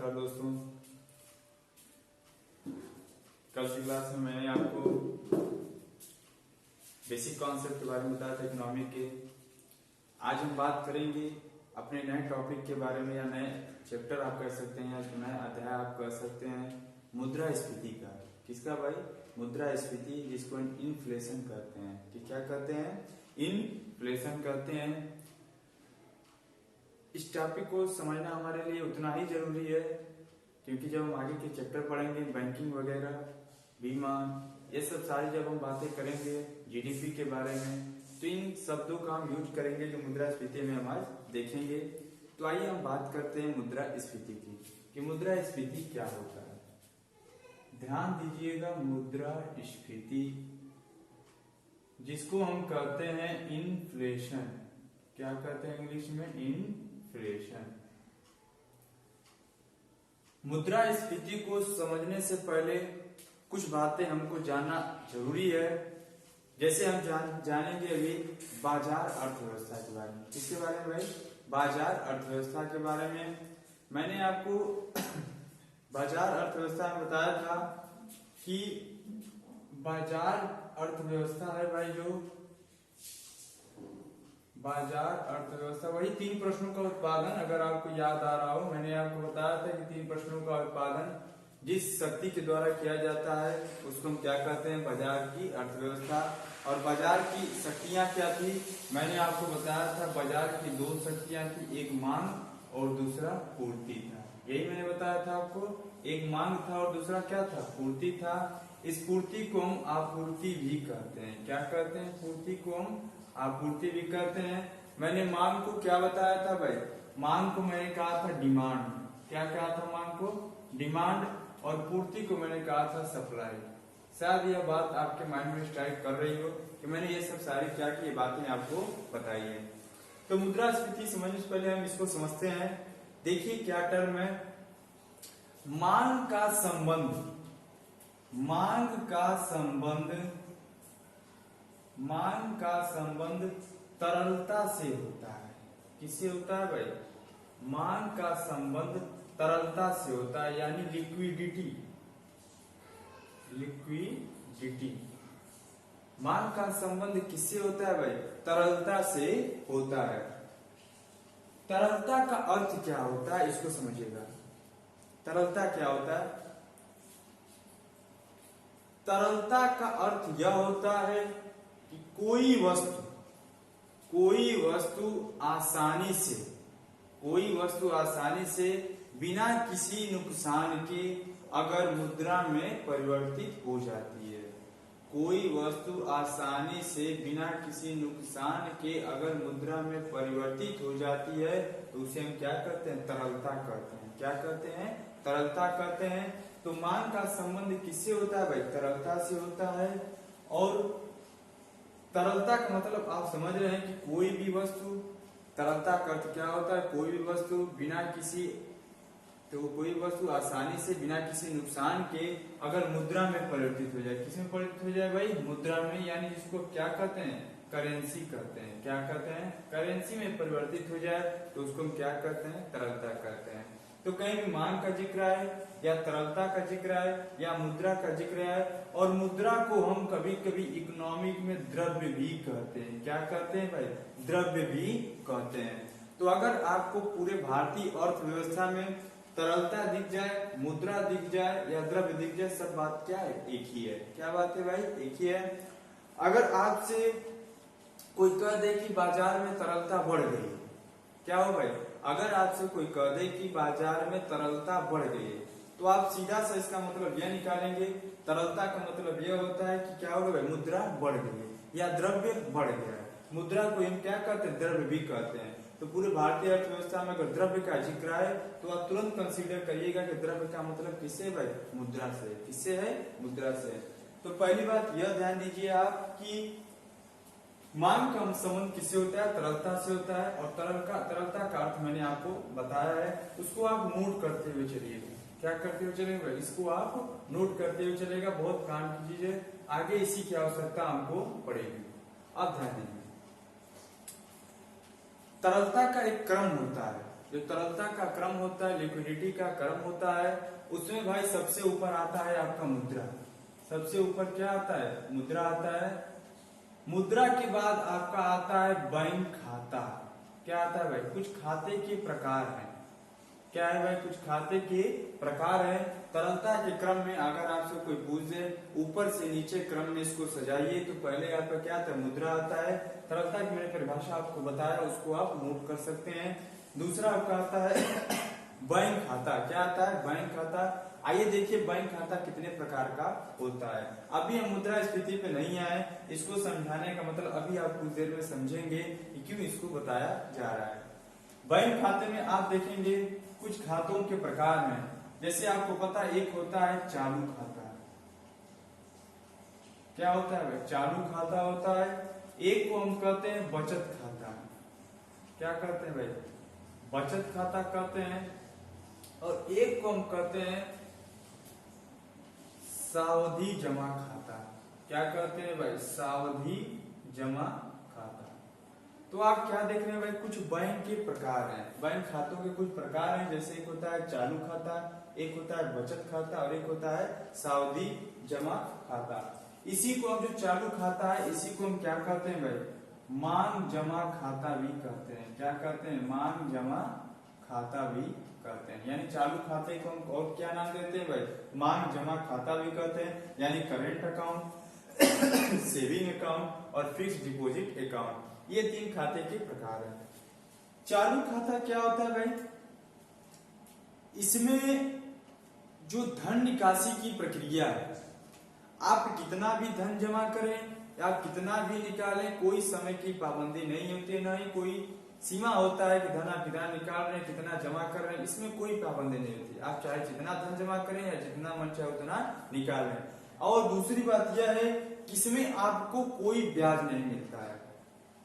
नमस्कार दोस्तों। कल की क्लास में मैंने आपको बेसिक कॉन्सेप्ट के बारे में बताया था इकोनॉमिक के। आज हम बात करेंगे अपने नए टॉपिक के बारे में, या नए चैप्टर आप कह सकते हैं, या नया अध्याय आप कह सकते हैं, मुद्रास्फीति का। किसका भाई? मुद्रास्फीति, जिसको इन्फ्लेशन कहते हैं। कि क्या कहते हैं? इन्फ्लेशन कहते हैं। इस टॉपिक को समझना हमारे लिए उतना ही जरूरी है, क्योंकि जब हम आगे के चैप्टर पढ़ेंगे, बैंकिंग वगैरह, बीमा, ये सब सारी जब हम बातें करेंगे जीडीपी के बारे में, तो इन शब्दों का हम यूज करेंगे जो मुद्रास्फीति में हम आज देखेंगे। तो आइए हम बात करते हैं मुद्रास्फीति की, कि मुद्रास्फीति क्या होता है। ध्यान दीजिएगा, मुद्रास्फीति जिसको हम कहते हैं इन्फ्लेशन। क्या कहते हैं इंग्लिश में? इन्फ्लेशन। मुद्रास्फीति को समझने से पहले कुछ बातें हमको जानना जरूरी है। जैसे हम जानेंगे अभी बाजार अर्थव्यवस्था के बारे में। किसके बारे में भाई? बाजार अर्थव्यवस्था के बारे में। मैंने आपको बाजार अर्थव्यवस्था में बताया था कि बाजार अर्थव्यवस्था है भाई, जो बाजार अर्थव्यवस्था वही 3 प्रश्नों का उत्पादन। अगर आपको याद आ रहा हो, मैंने आपको बताया था कि 3 प्रश्नों का उत्पादन जिस शक्ति के द्वारा किया जाता है उसको हम क्या कहते हैं? बाजार की अर्थव्यवस्था। और बाजार की शक्तियां क्या थी? मैंने आपको बताया था बाजार की 2 शक्तियां थी, एक मांग और दूसरा पूर्ति था। यही मैंने बताया था आपको, एक मांग था और दूसरा क्या था? पूर्ति था। इस पूर्ति को हम आपूर्ति भी कहते हैं। क्या कहते हैं? पूर्ति को हम आपूर्ति भी कहते हैं। मैंने मांग को क्या बताया था भाई? मांग को मैंने कहा था डिमांड। क्या कहा था? मांग को डिमांड, और पूर्ति को मैंने कहा था सप्लाई। शायद यह बात आपके माइंड में स्ट्राइक कर रही हो कि मैंने ये सब सारी क्या की बातें आपको बताई है। तो मुद्रास्फीति समझने से पहले हम इसको समझते हैं। देखिए क्या टर्म है, मांग का संबंध। मांग का संबंध, मांग का संबंध तरलता से होता है। किससे होता है भाई? मांग का संबंध तरलता से होता है, यानी लिक्विडिटी। लिक्विडिटी। मांग का संबंध किससे होता है भाई? तरलता से होता है। तरलता का अर्थ क्या होता है, इसको समझिएगा। तरलता क्या होता है? तरलता का अर्थ यह होता है कि कोई वस्तु आसानी से बिना किसी नुकसान के अगर मुद्रा में परिवर्तित हो जाती है। कोई वस्तु आसानी से बिना किसी नुकसान के अगर मुद्रा में परिवर्तित हो जाती है तो उसे हम क्या कहते हैं? तरलता कहते हैं। क्या कहते हैं? तरलता कहते हैं। तो मांग का संबंध किससे होता है भाई? तरलता से होता है। और तरलता का मतलब आप समझ रहे हैं कि कोई भी वस्तु, तरलता का अर्थ क्या होता है? कोई भी वस्तु बिना किसी, तो कोई वस्तु आसानी से बिना किसी नुकसान के अगर मुद्रा में परिवर्तित हो जाए। किसमें परिवर्तित हो जाए भाई? मुद्रा में, यानी जिसको क्या कहते हैं? करेंसी कहते हैं। क्या कहते हैं? करेंसी में परिवर्तित हो जाए तो उसको हम क्या कहते हैं? तरलता कहते हैं। तो कहीं भी मांग का जिक्र है, या तरलता का जिक्र है, या मुद्रा का जिक्र है। और मुद्रा को हम कभी कभी इकोनॉमिक में द्रव्य भी कहते हैं। क्या कहते हैं भाई? द्रव्य भी कहते हैं। तो अगर आपको पूरे भारतीय अर्थव्यवस्था में तरलता दिख जाए, मुद्रा दिख जाए, या द्रव्य दिख जाए, सब बात क्या है? एक ही है। क्या बात है भाई? एक ही है। अगर आपसे कोई कह दे कि बाजार में तरलता बढ़ गई, क्या हो भाई? अगर आपसे कोई कह दे कि बाजार में तरलता बढ़ गई है, तो आप सीधा सा इसका मतलब यह निकालेंगे, तरलता का मतलब यह होता है कि क्या होगा भाई? मुद्रा बढ़ गई है या द्रव्य बढ़ गया है। मुद्रा को हम क्या कहते हैं? द्रव्य भी कहते हैं। तो पूरे भारतीय अर्थव्यवस्था में अगर द्रव्य का जिक्र है तो आप तुरंत कंसीडर करिएगा कि द्रव्य का मतलब किससे भाई? मुद्रा से। किससे है? मुद्रा से। तो पहली बात यह ध्यान दीजिए आप कि मांग का संबंध किससे होता है? तरलता से होता है। और तरलता का अर्थ मैंने आपको बताया है, उसको आप नोट करते हुए चलिएगा। क्या करते हुए चलेगा? इसको आप नोट करते हुए चलेगा। बहुत काम कीजिए, आगे इसी की आवश्यकता हमको पड़ेगी। अब ध्यान दीजिए, तरलता का एक क्रम होता है। जो तरलता का क्रम होता है, लिक्विडिटी का क्रम होता है, उसमें भाई सबसे ऊपर आता है आपका मुद्रा। सबसे ऊपर क्या आता है? मुद्रा आता है। मुद्रा के बाद आपका आता है बैंक खाता। क्या आता है भाई? कुछ खाते के प्रकार हैं। क्या है भाई? कुछ खाते के प्रकार है। तरलता के क्रम में अगर आपसे कोई पूछ दे ऊपर से नीचे क्रम में इसको सजाइए, तो पहले आपका क्या आता है? मुद्रा आता है। तरलता की मैंने परिभाषा आपको बताया, उसको आप नोट कर सकते हैं। दूसरा आपका आता है बैंक खाता। क्या आता है? बैंक खाता। आइए देखिए बैंक खाता कितने प्रकार का होता है। अभी हम मुद्रा स्थिति पे नहीं आए, इसको समझाने का मतलब अभी आप कुछ देर में समझेंगे कि क्यों इसको बताया जा रहा है। बैंक खाते में आप देखेंगे कुछ खातों के प्रकार हैं। जैसे आपको पता है एक होता है चालू खाता। क्या होता है भाई? चालू खाता होता है। एक को हम कहते हैं बचत खाता। क्या कहते हैं भाई? बचत खाता कहते हैं। और एक को हम कहते हैं सावधि जमा खाता। क्या कहते हैं भाई? सावधि जमा खाता। तो आप क्या देख रहे हैं भाई? कुछ बैंक के प्रकार हैं, बैंक खातों के कुछ प्रकार हैं। जैसे एक होता है चालू खाता, एक होता है बचत खाता और एक होता है सावधि जमा खाता। इसी को हम जो चालू खाता है इसी को हम क्या कहते हैं भाई? मांग जमा खाता भी कहते हैं। क्या कहते हैं? मांग जमा खाता भी कहते हैं। यानी चालू खाते को हम और क्या नाम देते हैं भाई? मांग जमा खाता भी कहते हैं। यानी करेंट अकाउंट, सेविंग अकाउंट और फिक्स डिपॉजिट अकाउंट, ये तीन खाते के प्रकार हैं। चालू खाता क्या होता है भाई? इसमें जो धन निकासी की प्रक्रिया है, आप कितना भी धन जमा करें या कितना भी निकालें, कोई समय की पाबंदी नहीं होती है, ना ही कोई सीमा होता है कि धन आप कितना निकाल रहे हैं, कितना जमा कर रहे हैं, इसमें कोई पाबंदी नहीं होती। आप चाहे जितना धन जमा करें या जितना मन चाहे उतना निकाल लें। और दूसरी बात यह है कि इसमें आपको कोई ब्याज नहीं मिलता है।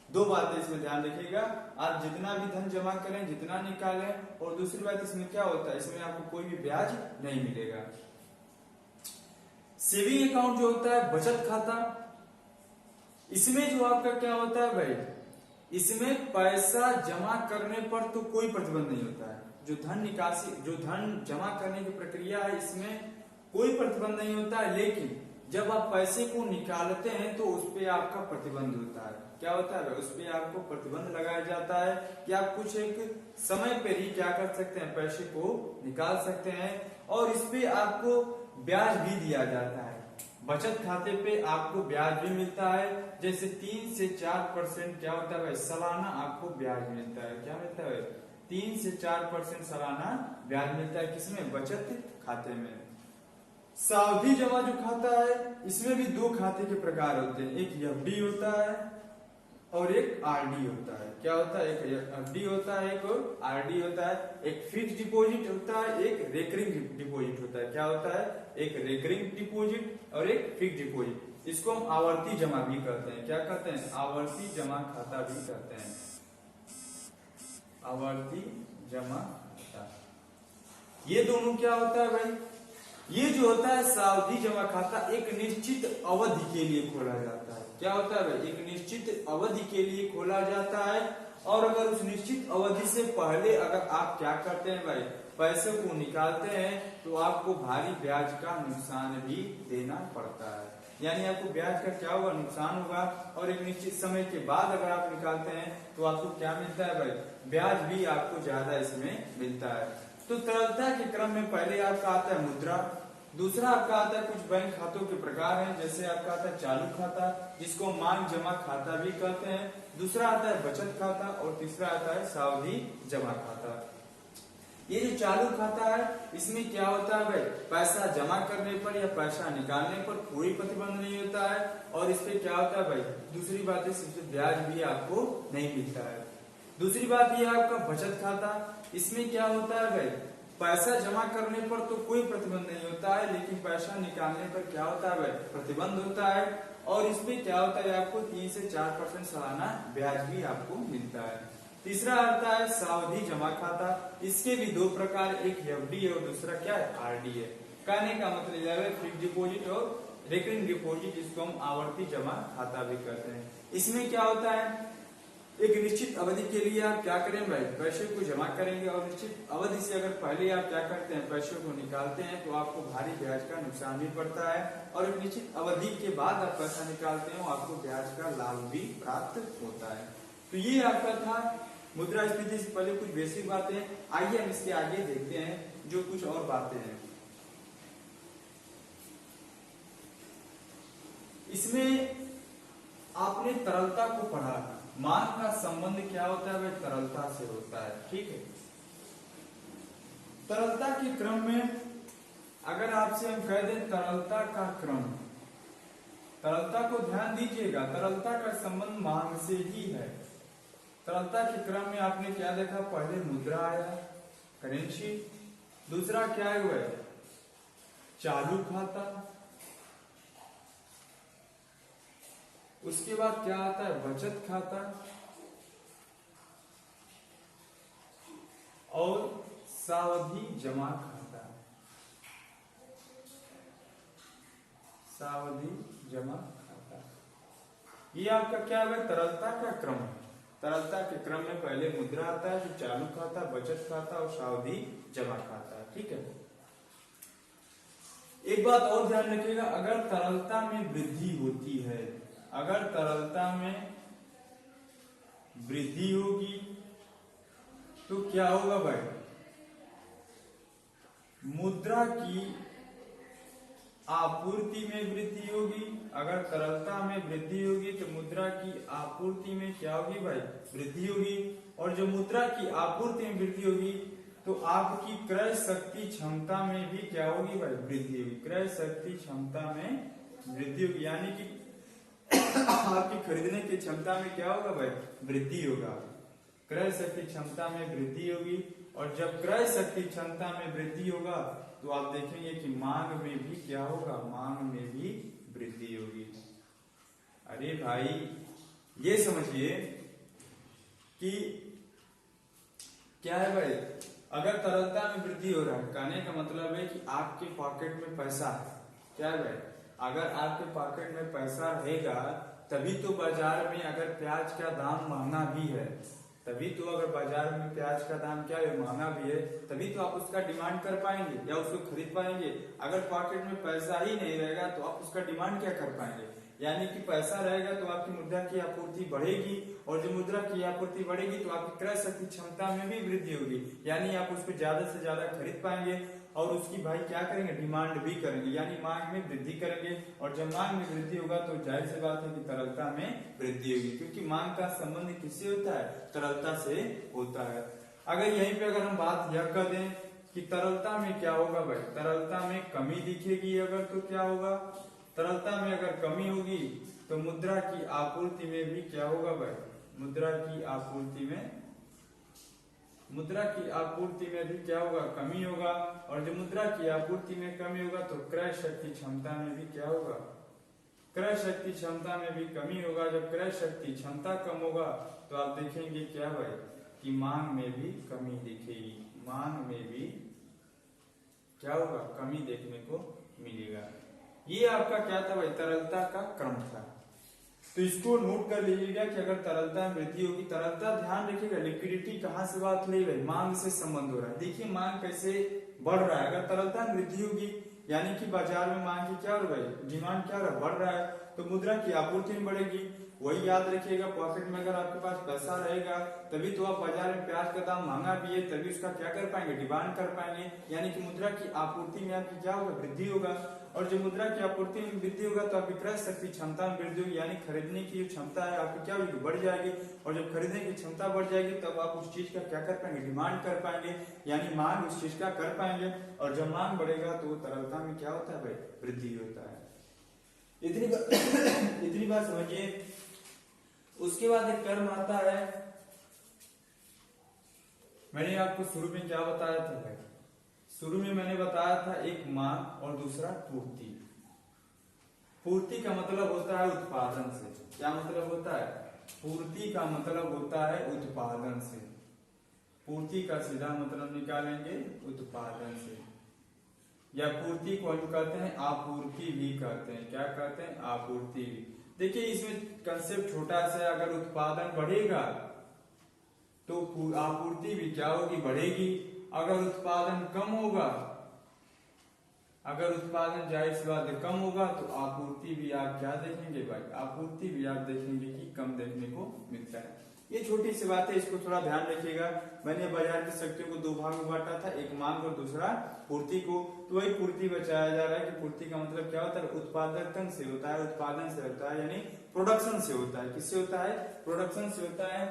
दो बातें इसमें ध्यान रखिएगा, आप जितना भी धन जमा करें, जितना निकालें, और दूसरी बात इसमें क्या होता है? इसमें आपको कोई भी ब्याज नहीं मिलेगा। सेविंग अकाउंट जो होता है, बचत खाता, इसमें जो आपका क्या होता है भाई? इसमें पैसा जमा करने पर तो कोई प्रतिबंध नहीं होता है। जो धन निकासी, जो धन जमा करने की प्रक्रिया है, इसमें कोई प्रतिबंध नहीं होता है। लेकिन जब आप पैसे को निकालते हैं तो उस पे आपका प्रतिबंध होता है। क्या होता है? उस पे आपको प्रतिबंध लगाया जाता है कि आप कुछ एक समय पर ही क्या कर सकते हैं? पैसे को निकाल सकते हैं। और इस पे आपको ब्याज भी दिया जाता है। बचत खाते पे आपको ब्याज भी मिलता है। जैसे 3 से 4% क्या होता है भाई? सालाना आपको ब्याज मिलता है। क्या मिलता है? 3 से 4% सालाना ब्याज मिलता है। किसमें? बचत खाते में। सावधि जमा जो खाता है, इसमें भी दो खाते के प्रकार होते हैं, एक एफडी होता है और एक आरडी होता है। क्या होता है? एक एफडी होता है, एक आरडी होता है। एक फिक्स डिपॉजिट होता है, एक रेकरिंग डिपॉजिट होता है। क्या होता है? एक रेकरिंग डिपॉजिट और एक फिक्स डिपॉजिट। इसको हम आवर्ती जमा भी कहते हैं। क्या कहते हैं? आवर्ती जमा खाता भी कहते हैं। आवर्ती जमा खाता, ये दोनों क्या होता है भाई? ये जो होता है सावधि जमा खाता, एक निश्चित अवधि के लिए खोला जाता है। क्या होता है भाई? एक निश्चित अवधि के लिए खोला जाता है। और अगर उस निश्चित अवधि से पहले अगर आप क्या करते हैं भाई? पैसे को निकालते हैं तो आपको भारी ब्याज का नुकसान भी देना पड़ता है। यानी आपको ब्याज का क्या होगा? नुकसान होगा। और एक निश्चित समय के बाद अगर आप निकालते हैं तो आपको क्या मिलता है भाई? ब्याज भी आपको ज्यादा इसमें मिलता है। तो तरलता के क्रम में पहले आपका आता है मुद्रा, दूसरा आपका आता है कुछ बैंक खातों के प्रकार हैं। जैसे आपका आता है चालू खाता, जिसको मांग जमा खाता भी कहते हैं। दूसरा आता है बचत खाता और तीसरा आता है सावधि जमा खाता। ये जो चालू खाता है, इसमें क्या होता है भाई? पैसा जमा करने पर या पैसा निकालने पर कोई प्रतिबंध नहीं होता है। और इसपे क्या होता है भाई? दूसरी बात है, इससे ब्याज भी आपको नहीं मिलता है। दूसरी बात ये आपका बचत खाता, इसमें क्या होता है भाई? पैसा जमा करने पर तो कोई प्रतिबंध नहीं होता है, लेकिन पैसा निकालने पर क्या होता है भाई? प्रतिबंध होता है। और इसमें क्या होता है? आपको 3 से 4% सालाना ब्याज भी आपको मिलता है। तीसरा आता है सावधि जमा खाता, इसके भी दो प्रकार, एक एफडी है और दूसरा क्या है? आरडी है। कहने का मतलब है फिक्स डिपॉजिट और रेकरिंग डिपॉजिट, जिसको हम आवर्ती जमा खाता भी कहते हैं। इसमें क्या होता है? एक निश्चित अवधि के लिए आप क्या करें भाई, पैसे को जमा करेंगे और निश्चित अवधि से अगर पहले आप क्या करते हैं, पैसे को निकालते हैं तो आपको भारी ब्याज का नुकसान भी पड़ता है, और एक निश्चित अवधि के बाद आप पैसा निकालते हैं आपको ब्याज का लाभ भी प्राप्त होता है। तो ये आपका था मुद्रास्फीति से पहले कुछ बेसिक बातें। आइए हम इसके आगे देखते हैं जो कुछ और बातें हैं। इसमें आपने तरलता को पढ़ा, मांग का संबंध क्या होता है, वह तरलता से होता है। ठीक है, तरलता के क्रम में अगर आपसे हम कह दें तरलता का क्रम, तरलता को ध्यान दीजिएगा, तरलता का संबंध मांग से ही है। तरलता के क्रम में आपने क्या देखा, पहले मुद्रा आया, करेंसी, दूसरा क्या हुआ, चालू खाता, उसके बाद क्या आता है, बचत खाता, और सावधि जमा खाता, सावधि जमा खाता। ये आपका क्या है, तरलता का क्रम है। तरलता के क्रम में पहले मुद्रा आता है, फिर चालू खाता, बचत खाता और सावधि जमा खाता। ठीक है, एक बात और ध्यान रखिएगा, अगर तरलता में वृद्धि होती है, अगर तरलता में वृद्धि होगी तो क्या होगा भाई, मुद्रा की आपूर्ति में वृद्धि होगी। अगर तरलता में वृद्धि होगी तो मुद्रा की आपूर्ति में क्या होगी भाई, वृद्धि होगी। और जो मुद्रा की आपूर्ति में वृद्धि होगी तो आपकी क्रय शक्ति क्षमता में भी क्या होगी भाई, वृद्धि होगी। क्रय शक्ति क्षमता में वृद्धि होगी, यानी कि आपकी खरीदने की क्षमता में क्या होगा भाई, वृद्धि होगा। क्रय शक्ति क्षमता में वृद्धि होगी, और जब क्रय शक्ति क्षमता में वृद्धि होगा तो आप देखेंगे कि मांग में भी क्या होगा, मांग में भी वृद्धि होगी। अरे भाई ये समझिए कि क्या है भाई, अगर तरलता में वृद्धि हो रहा है, कहने का मतलब है कि आपके पॉकेट में पैसा है। क्या है भाई, अगर आपके पॉकेट में पैसा रहेगा तभी तो बाजार में अगर प्याज का दाम महंगा भी है, तभी तो अगर बाजार में प्याज का दाम क्या है, महंगा भी है, तभी तो आप उसका डिमांड कर पाएंगे या उसको खरीद पाएंगे। अगर पॉकेट में पैसा ही नहीं रहेगा तो आप उसका डिमांड क्या कर पाएंगे। यानी कि पैसा रहेगा तो आपकी मुद्रा की आपूर्ति बढ़ेगी, और जो मुद्रा की आपूर्ति बढ़ेगी तो आपकी क्रय शक्ति क्षमता में भी वृद्धि होगी, यानी आप उसको ज्यादा से ज्यादा खरीद पाएंगे और उसकी भाई क्या करेंगे, डिमांड भी करेंगे, यानी मांग में वृद्धि करेंगे। और जब मांग में वृद्धि होगा तो जाहिर सी बात है कि तरलता में वृद्धि होगी, क्योंकि मांग का संबंध किससे होता है, तरलता से होता है। अगर यहीं पे अगर हम बात यह कर दें कि तरलता में क्या होगा भाई, तरलता में कमी दिखेगी अगर तो क्या होगा, तरलता में अगर कमी होगी तो मुद्रा की आपूर्ति में भी क्या होगा भाई, मुद्रा की आपूर्ति में भी क्या होगा, कमी होगा। और जो मुद्रा की आपूर्ति में कमी होगा तो क्रय शक्ति क्षमता में भी क्या होगा, क्रय शक्ति क्षमता में भी कमी होगा। जब क्रय शक्ति क्षमता कम होगा तो आप देखेंगे क्या भाई कि मांग में भी कमी दिखेगी, मांग में भी क्या होगा, कमी देखने को मिलेगा। ये आपका क्या था भाई, तरलता का क्रम था। तो इसको नोट कर लीजिएगा कि अगर तरलता में वृद्धि होगी, तरलता ध्यान रखिएगा, लिक्विडिटी कहां से बात हो रही है, मांग से संबंध हो रहा है। देखिए मांग कैसे बढ़ रहा है, अगर तरलता में वृद्धि होगी यानी कि बाजार में मांग की क्या हो रहा है, डिमांड क्या हो रहा है, बढ़ रहा है, तो मुद्रा की आपूर्ति में बढ़ेगी। वही याद रखिएगा, पॉकेट में अगर आपके पास पैसा रहेगा तभी तो आप बाजार में प्याज का दाम महंगा भी है तभी उसका क्या कर पाएंगे, डिमांड कर पाएंगे, यानी कि मुद्रा की आपूर्ति में आपकी क्या होगा, वृद्धि होगा। और जब मुद्रा की आपूर्ति में वृद्धि होगा तो आपकी क्रय शक्ति क्षमता में वृद्धि होगी, यानी खरीदने की जो क्षमता है आपकी क्या होगी, बढ़ जाएगी। और जब खरीदने की क्षमता बढ़ जाएगी तब आप उस चीज का क्या कर पाएंगे, डिमांड कर पाएंगे, यानी मांग उस चीज का कर पाएंगे। और जब मांग बढ़ेगा तो तरलता में क्या होता है भाई, वृद्धि होता है। इतनी बात समझिए। उसके बाद एक टर्म आता है, मैंने आपको शुरू में क्या बताया था भाई, शुरू में मैंने बताया था एक मांग और दूसरा पूर्ति। पूर्ति का मतलब होता है उत्पादन से। क्या मतलब होता है, पूर्ति का मतलब होता है उत्पादन से। पूर्ति का सीधा मतलब निकालेंगे उत्पादन से, या पूर्ति को हम कहते हैं आपूर्ति भी कहते हैं। क्या कहते हैं, आपूर्ति भी। देखिए इसमें कंसेप्ट छोटा सा है, अगर उत्पादन बढ़ेगा तो आपूर्ति भी क्या होगी, बढ़ेगी। अगर उत्पादन कम होगा, अगर उत्पादन जाहिर सी बात है कम होगा, तो आपूर्ति भी आप क्या देखेंगे भाई, आपूर्ति भी आप देखेंगे कि कम देखने को मिलता है। ये छोटी सी बात है, इसको थोड़ा ध्यान रखिएगा। मैंने बाजार की शक्तियों को दो भाग में बांटा था, एक मांग और दूसरा पूर्ति को। तो वही पूर्ति बचाया जा रहा है कि पूर्ति का मतलब क्या होता है, उत्पादन से होता है, उत्पादन से होता है, यानी प्रोडक्शन से होता है। किससे होता है, प्रोडक्शन से होता है।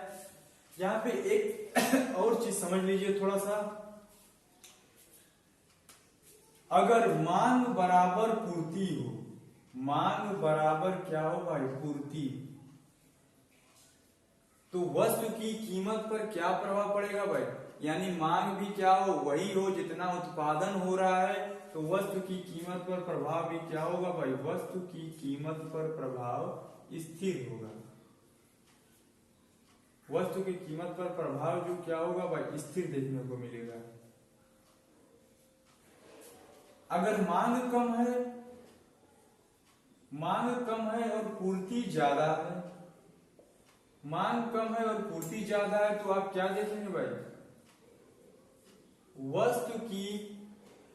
यहाँ पे एक और चीज समझ लीजिए थोड़ा सा, अगर मांग बराबर पूर्ति हो, मांग बराबर क्या हो भाई, पूर्ति, तो वस्तु की कीमत पर क्या प्रभाव पड़ेगा भाई, यानी मांग भी क्या हो, वही हो जितना उत्पादन हो रहा है, तो वस्तु की कीमत पर प्रभाव भी क्या होगा भाई, वस्तु की कीमत पर प्रभाव स्थिर होगा। वस्तु की कीमत पर प्रभाव जो क्या होगा भाई, स्थिर देखने को मिलेगा। अगर मांग कम है, मांग कम है और पूर्ति ज्यादा है, मांग कम है और पूर्ति ज्यादा है, तो आप क्या देखेंगे भाई, वस्तु की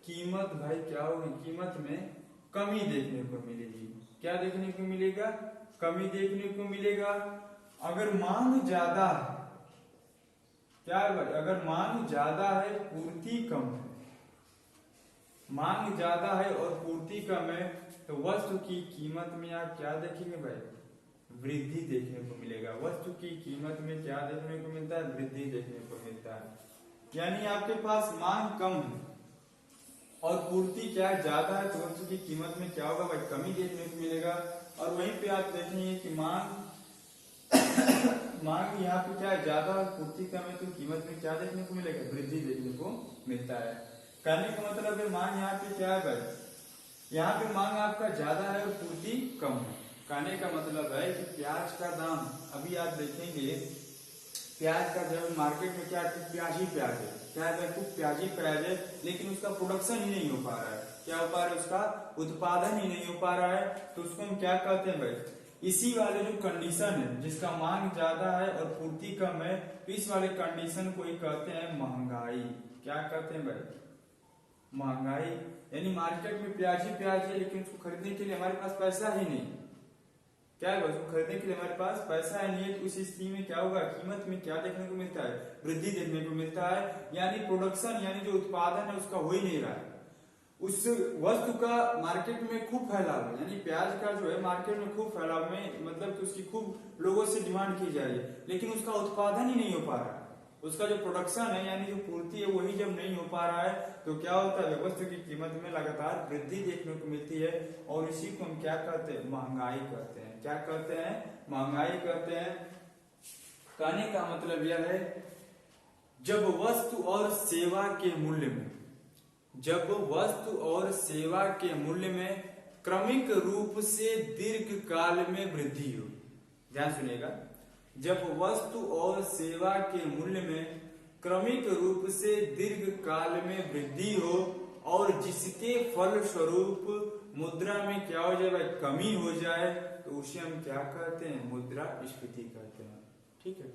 कीमत भाई क्या होगी, कीमत में कमी देखने को मिलेगी। क्या देखने को मिलेगा, कमी देखने को मिलेगा। अगर मांग ज्यादा है, क्या है भाई, अगर मांग ज्यादा है पूर्ति कम है, मांग ज्यादा है और पूर्ति कम है, तो वस्तु की कीमत में आप क्या देखेंगे भाई, वृद्धि देखने को मिलेगा। वस्तु की कीमत में क्या देखने को मिलता है, वृद्धि देखने को मिलता है। यानी आपके पास मांग कम है और पूर्ति क्या है, ज्यादा है, तो वस्तु की कीमत में क्या होगा भाई, कमी देखने को मिलेगा। और वहीं पे आप देखेंगे कि मांग मांग यहाँ पे क्या है, ज्यादा और पूर्ति कम है, तो कीमत में क्या देखने को मिलेगा, वृद्धि देखने को मिलता है। कहने का मतलब है मांग यहाँ पे क्या है भाई, यहाँ पे मांग आपका ज्यादा है और पूर्ति कम है। कहने का मतलब है कि प्याज का दाम, अभी आप देखेंगे प्याज का जब मार्केट में क्या है, प्याज ही प्याज है, क्या है, खूब प्याज ही प्याज है, लेकिन उसका प्रोडक्शन ही नहीं हो पा रहा है। क्या हो पा रहा है, उसका उत्पादन ही नहीं हो पा रहा है, तो उसको हम क्या कहते हैं भाई, इसी वाले जो कंडीशन है जिसका मांग ज्यादा है और पूर्ति कम है, तो इस वाले कंडीशन को ही कहते हैं महंगाई। क्या कहते हैं भाई, महंगाई। यानी मार्केट में प्याज ही प्याज है, लेकिन उसको खरीदने के लिए हमारे पास पैसा ही नहीं। क्या है, उसको खरीदने के लिए हमारे पास पैसा है नहीं, तो उस स्थिति में क्या होगा, कीमत में क्या देखने को मिलता है, वृद्धि देखने को मिलता है। यानी प्रोडक्शन, यानी जो उत्पादन है उसका हो ही नहीं रहा है, उस वस्तु का मार्केट में खूब फैलाव है, यानी प्याज का जो है मार्केट में खूब फैलाव में, मतलब कि उसकी खूब लोगों से डिमांड की जा रही है, लेकिन उसका उत्पादन ही नहीं हो पा रहा है। उसका जो प्रोडक्शन है यानी जो पूर्ति है वही जब नहीं हो पा रहा है, तो क्या होता है, वस्तु की कीमत में लगातार वृद्धि देखने को मिलती है, और इसी को हम क्या कहते हैं, महंगाई कहते हैं। क्या कहते हैं, महंगाई कहते हैं। कहने का मतलब यह है, जब वस्तु और सेवा के मूल्य में, जब वस्तु और सेवा के मूल्य में क्रमिक रूप से दीर्घ काल में वृद्धि हो। ध्यान सुनिएगा, जब वस्तु और सेवा के मूल्य में क्रमिक रूप से दीर्घ काल में वृद्धि हो, और जिसके फल स्वरूप मुद्रा में क्या हो जाए भाई, कमी हो जाए, तो उसे हम क्या कहते हैं, मुद्रास्फीति कहते हैं। ठीक है,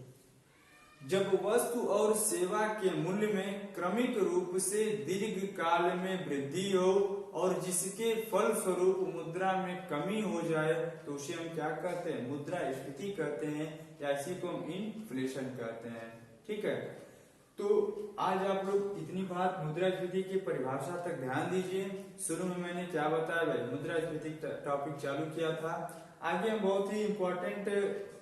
जब वस्तु और सेवा के मूल्य में क्रमिक रूप से दीर्घ काल में वृद्धि हो, और जिसके फल स्वरूप मुद्रा में कमी हो जाए, तो उसे हम क्या कहते हैं, मुद्रास्फीति कहते हैं, या इसी को हम इन्फ्लेशन कहते हैं। ठीक है, तो आज आप लोग इतनी बात मुद्रास्फीति की परिभाषा तक ध्यान दीजिए। शुरू में मैंने क्या बताया भाई, मुद्रास्फीति टॉपिक चालू किया था, आगे हम बहुत ही इंपॉर्टेंट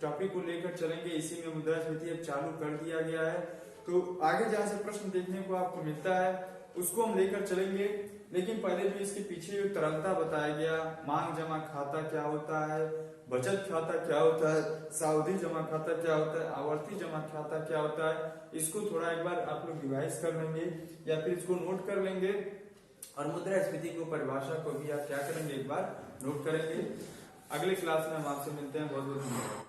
टॉपिक को लेकर चलेंगे। इसी में मुद्रास्फीति अब चालू कर दिया गया है, तो आगे जहां से प्रश्न देखने को आपको मिलता है उसको हम लेकर चलेंगे। लेकिन पहले जो इसके पीछे जो तरलता बताया गया, मांग जमा खाता क्या होता है, बचत खाता क्या होता है, सावधि जमा खाता क्या होता है, आवर्ती जमा खाता क्या होता है, इसको थोड़ा एक बार आप लोग रिवाइज कर लेंगे या फिर इसको नोट कर लेंगे, और मुद्रास्फीति को परिभाषा को भी आप क्या करेंगे, एक बार नोट करेंगे। अगले क्लास में हम आपसे मिलते हैं। बहुत बहुत धन्यवाद।